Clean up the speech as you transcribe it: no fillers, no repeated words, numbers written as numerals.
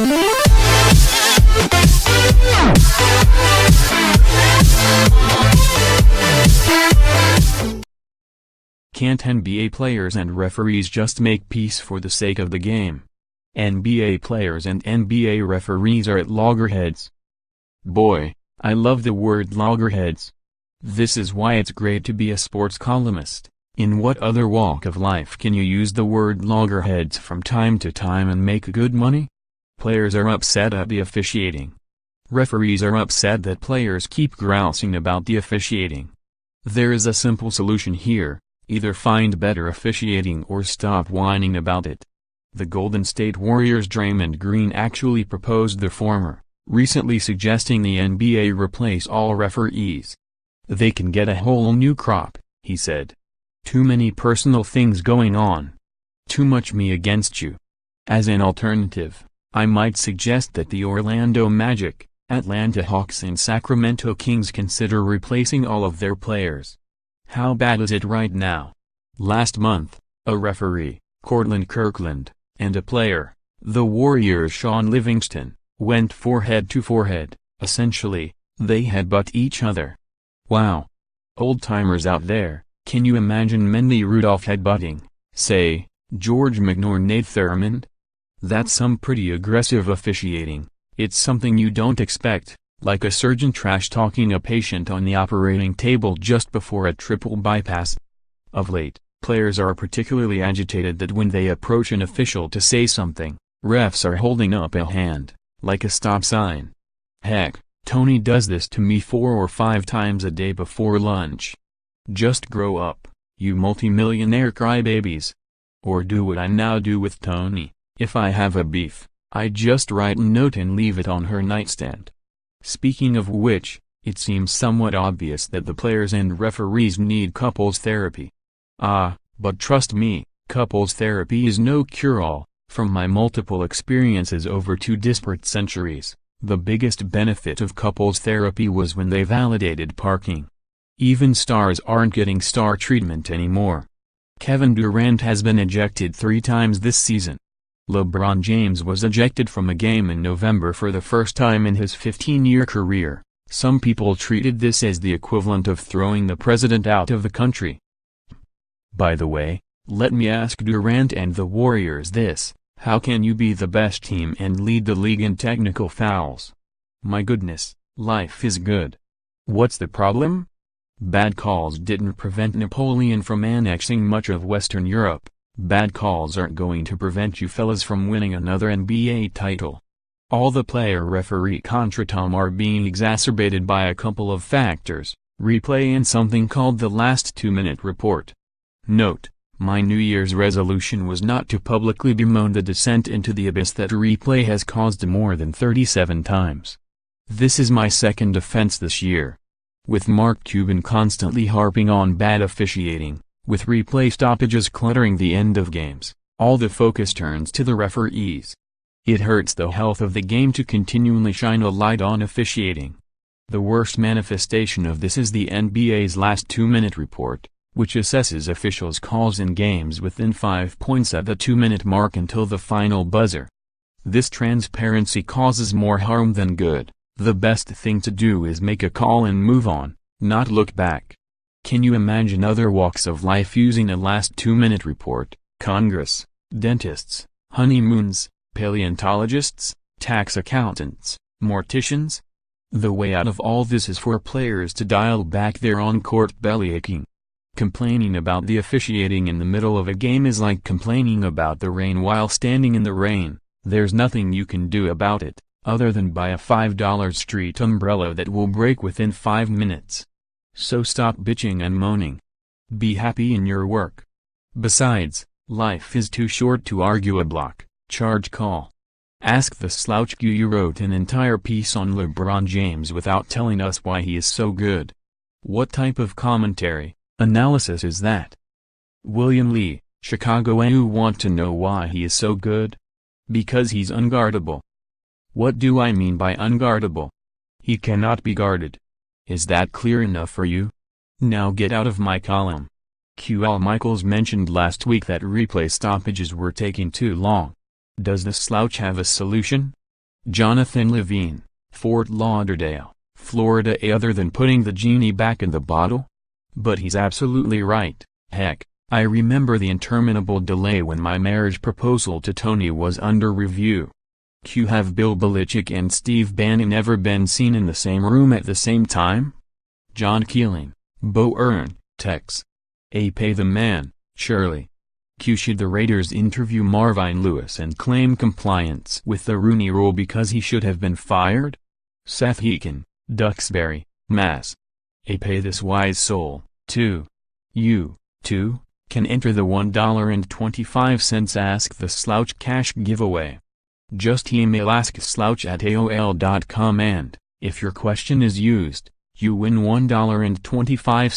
Can't NBA players and referees just make peace for the sake of the game? NBA players and NBA referees are at loggerheads. Boy, I love the word loggerheads. This is why it's great to be a sports columnist. In what other walk of life can you use the word loggerheads from time to time and make good money? Players are upset at the officiating. Referees are upset that players keep grousing about the officiating. There is a simple solution here: either find better officiating or stop whining about it. The Golden State Warriors' Draymond Green actually proposed the former, recently suggesting the NBA replace all referees. They can get a whole new crop, he said. Too many personal things going on. Too much me against you. As an alternative, I might suggest that the Orlando Magic, Atlanta Hawks and Sacramento Kings consider replacing all of their players. How bad is it right now? Last month, a referee, Cortland Kirkland, and a player, the Warriors' Sean Livingston, went forehead to forehead. Essentially, they headbutt each other. Wow. Old-timers out there, can you imagine Mendy Rudolph headbutting, say, George McNornate Thurmond? That's some pretty aggressive officiating. It's something you don't expect, like a surgeon trash-talking a patient on the operating table just before a triple bypass. Of late, players are particularly agitated that when they approach an official to say something, refs are holding up a hand, like a stop sign. Heck, Tony does this to me 4 or 5 times a day before lunch. Just grow up, you multimillionaire crybabies. Or do what I now do with Tony: if I have a beef, I just write a note and leave it on her nightstand. Speaking of which, it seems somewhat obvious that the players and referees need couples therapy. But trust me, couples therapy is no cure-all. From my multiple experiences over 2 disparate centuries, the biggest benefit of couples therapy was when they validated parking. Even stars aren't getting star treatment anymore. Kevin Durant has been ejected 3 times this season. LeBron James was ejected from a game in November for the first time in his 15-year career. Some people treated this as the equivalent of throwing the president out of the country. By the way, let me ask Durant and the Warriors this: how can you be the best team and lead the league in technical fouls? My goodness, life is good. What's the problem? Bad calls didn't prevent Napoleon from annexing much of Western Europe. Bad calls aren't going to prevent you fellas from winning another NBA title. All the player-referee contretemps are being exacerbated by a couple of factors: replay and something called the last 2-minute report. Note: my New Year's resolution was not to publicly bemoan the descent into the abyss that replay has caused more than 37 times. This is my second offense this year. With Mark Cuban constantly harping on bad officiating, with replay stoppages cluttering the end of games, all the focus turns to the referees. It hurts the health of the game to continually shine a light on officiating. The worst manifestation of this is the NBA's last 2-minute report, which assesses officials' calls in games within 5 points at the 2-minute mark until the final buzzer. This transparency causes more harm than good. The best thing to do is make a call and move on, not look back. Can you imagine other walks of life using a last 2-minute report? Congress, dentists, honeymoons, paleontologists, tax accountants, morticians? The way out of all this is for players to dial back their on-court bellyaching. Complaining about the officiating in the middle of a game is like complaining about the rain while standing in the rain. There's nothing you can do about it, other than buy a $5 street umbrella that will break within 5 minutes. So stop bitching and moaning. Be happy in your work. Besides, life is too short to argue a block, charge call. Ask the slouch you wrote an entire piece on LeBron James without telling us why he is so good. What type of commentary, analysis is that? William Lee, Chicago. You want to know why he is so good? Because he's unguardable. What do I mean by unguardable? He cannot be guarded. Is that clear enough for you? Now get out of my column. QL Michaels mentioned last week that replay stoppages were taking too long. Does the slouch have a solution? Jonathan Levine, Fort Lauderdale, Florida. Other than putting the genie back in the bottle? But he's absolutely right. Heck, I remember the interminable delay when my marriage proposal to Tony was under review. Q. Have Bill Belichick and Steve Bannon ever been seen in the same room at the same time? John Keeling, Bo Earn, Tex. A. Pay the man, Shirley. Q. Should the Raiders interview Marvin Lewis and claim compliance with the Rooney Rule because he should have been fired? Seth Heakin, Duxbury, Mass. A. Pay this wise soul, too. You, too, can enter the $1.25 Ask the Slouch cash giveaway. Just email askslouch@aol.com and, if your question is used, you win $1.25.